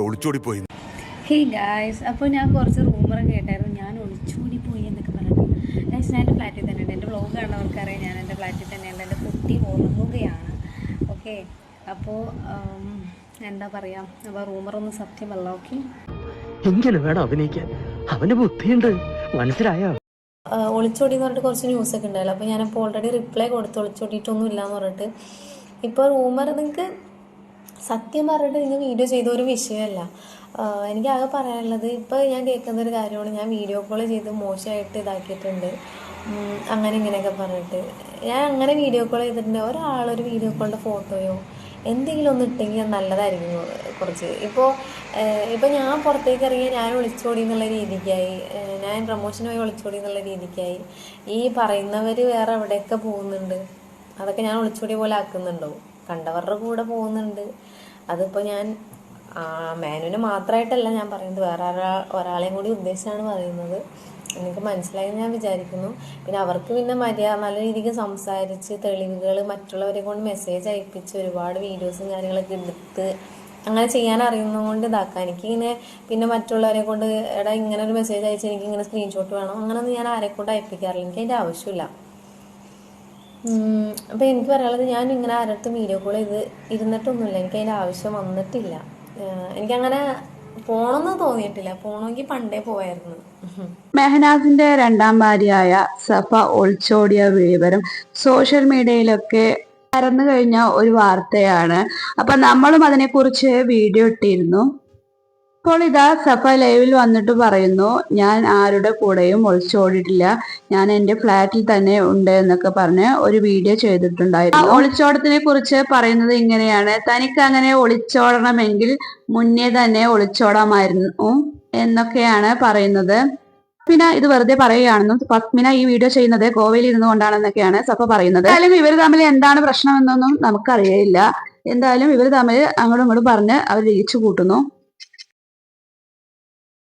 ഒളിച്ചോടി പോയി. Hey guys, അപ്പോൾ ഞാൻ കുറച്ച് റൂമറൊക്കെ കേട്ടായിരുന്നു, ഞാൻ ഒളിച്ചോടി പോയി എന്നൊക്കെ പറഞ്ഞിട്ട്. ഗായ്സ്, ഞാൻ എൻ്റെ ഫ്ലാറ്റിൽ തന്നെയുണ്ട്. എൻ്റെ വ്ളോഗ് കാണുന്നവർക്കറിയാം, ഞാൻ എൻ്റെ ഫ്ലാറ്റിൽ തന്നെയുണ്ട്. എൻ്റെ കുട്ടി ഉറങ്ങുകയാണ്. ഓക്കെ, അപ്പോൾ എന്താ പറയുക, അപ്പോൾ റൂമറൊന്നും സത്യമല്ല. ഓക്കെ, എങ്ങനെ വേണം അഭിനയിക്കാൻ, അവന് ബുദ്ധിയുണ്ട്, മനസ്സിലായോ? ഒളിച്ചോടി എന്ന് പറഞ്ഞിട്ട് കുറച്ച് ന്യൂസൊക്കെ ഉണ്ടായല്ലോ. അപ്പോൾ ഞാനിപ്പോൾ ഓൾറെഡി റിപ്ലൈ കൊടുത്ത് ഒളിച്ചോടിയിട്ടൊന്നും ഇല്ലയെന്ന് പറഞ്ഞിട്ട്. ഇപ്പോൾ റൂമർ നിങ്ങൾക്ക് സത്യം പറഞ്ഞിട്ട് നിങ്ങൾ വീഡിയോ ചെയ്ത ഒരു വിഷയമല്ല. എനിക്ക് ആകെ പറയാനുള്ളത്, ഇപ്പോൾ ഞാൻ കേൾക്കുന്ന ഒരു കാര്യമാണ്, ഞാൻ വീഡിയോ കോൾ ചെയ്ത് മോശമായിട്ട് ഇതാക്കിയിട്ടുണ്ട്, അങ്ങനെ ഇങ്ങനെയൊക്കെ പറഞ്ഞിട്ട്. ഞാൻ അങ്ങനെ വീഡിയോ കോൾ ചെയ്തിട്ടുണ്ട്. ഒരാളൊരു വീഡിയോ കോളിൻ്റെ ഫോട്ടോയോ എന്തെങ്കിലും ഒന്ന് ഇട്ടെങ്കിൽ നല്ലതായിരിക്കും കുറച്ച്. ഇപ്പോൾ ഞാൻ പുറത്തേക്ക് ഇറങ്ങിയാൽ ഞാൻ ഒളിച്ചോടി എന്നുള്ള രീതിക്കായി, ഞാൻ പ്രൊമോഷനുമായി ഒളിച്ചോടി എന്നുള്ള രീതിക്കായി. ഈ പറയുന്നവർ വേറെ എവിടെയൊക്കെ പോകുന്നുണ്ട്, അതൊക്കെ ഞാൻ ഒളിച്ചോടി പോലെ ആക്കുന്നുണ്ടോ? കണ്ടവരുടെ കൂടെ പോകുന്നുണ്ട്. അതിപ്പോൾ ഞാൻ മാനുവിനെ മാത്രമായിട്ടല്ല ഞാൻ പറയുന്നത്, വേറെ ഒരാളെയും കൂടി ഉദ്ദേശിച്ചാണ് പറയുന്നത്. എനിക്ക് മനസ്സിലായി ഞാൻ വിചാരിക്കുന്നു. പിന്നെ അവർക്ക് പിന്നെ നല്ല രീതിക്ക് സംസാരിച്ച് തെളിവുകൾ മറ്റുള്ളവരെ കൊണ്ട് മെസ്സേജ് അയപ്പിച്ച് ഒരുപാട് വീഡിയോസും കാര്യങ്ങളൊക്കെ എടുത്ത് അങ്ങനെ ചെയ്യാൻ അറിയുന്നതുകൊണ്ട് ഇതാക്കാം. എനിക്കിങ്ങനെ പിന്നെ മറ്റുള്ളവരെ കൊണ്ട് എടാ ഇങ്ങനെ ഒരു മെസ്സേജ് അയച്ച് എനിക്ക് ഇങ്ങനെ സ്ക്രീൻഷോട്ട് വേണം അങ്ങനെയൊന്നും ഞാൻ ആരെ കൊണ്ട് അയപ്പിക്കാറില്ല. എനിക്ക് അതിൻ്റെ ആവശ്യമില്ല. അപ്പോൾ എനിക്ക് പറയാനുള്ളത്, ഞാൻ ഇങ്ങനെ ആരടുത്തും വീഡിയോ കോൾ ചെയ്ത് ഇരുന്നിട്ടൊന്നുമില്ല. എനിക്ക് അതിൻ്റെ ആവശ്യം വന്നിട്ടില്ല. എനിക്കങ്ങനെ പോണമെന്ന് തോന്നിയിട്ടില്ല. പോകണമെങ്കിൽ പണ്ടേ പോയായിരുന്നു. മെഹനാസിന്റെ രണ്ടാം ഭാര്യയായ സഫ ഒളിച്ചോടിയ വിവരം സോഷ്യൽ മീഡിയയിലൊക്കെ പരന്നു കഴിഞ്ഞ ഒരു വാർത്തയാണ്. അപ്പൊ നമ്മളും അതിനെക്കുറിച്ച് വീഡിയോ ഇട്ടിരുന്നു. ഇപ്പോൾ ഇതാ സഫ ലൈവിൽ വന്നിട്ട് പറയുന്നു, ഞാൻ ആരുടെ കൂടെയും ഒളിച്ചോടിയിട്ടില്ല, ഞാൻ എൻ്റെ ഫ്ലാറ്റിൽ തന്നെ ഉണ്ട് എന്നൊക്കെ പറഞ്ഞ് ഒരു വീഡിയോ ചെയ്തിട്ടുണ്ടായിരുന്നു. ഒളിച്ചോടത്തിനെ കുറിച്ച് പറയുന്നത് ഇങ്ങനെയാണ്, തനിക്ക് അങ്ങനെ ഒളിച്ചോടണമെങ്കിൽ മുന്നേ തന്നെ ഒളിച്ചോടാമായിരുന്നു എന്നൊക്കെയാണ് പറയുന്നത്. ഫസ്മിന ഇത് വെറുതെ പറയുകയാണെന്നും ഫസ്മിന ഈ വീഡിയോ ചെയ്യുന്നത് ഗോവയിൽ ഇരുന്നുകൊണ്ടാണെന്നൊക്കെയാണ് സഫ പറയുന്നത്. എന്തായാലും ഇവർ തമ്മിൽ എന്താണ് പ്രശ്നമെന്നൊന്നും നമുക്കറിയില്ല. എന്തായാലും ഇവർ തമ്മിൽ അങ്ങോട്ടും ഇങ്ങോട്ടും പറഞ്ഞ് അവർ ജയിച്ചു കൂട്ടുന്നു.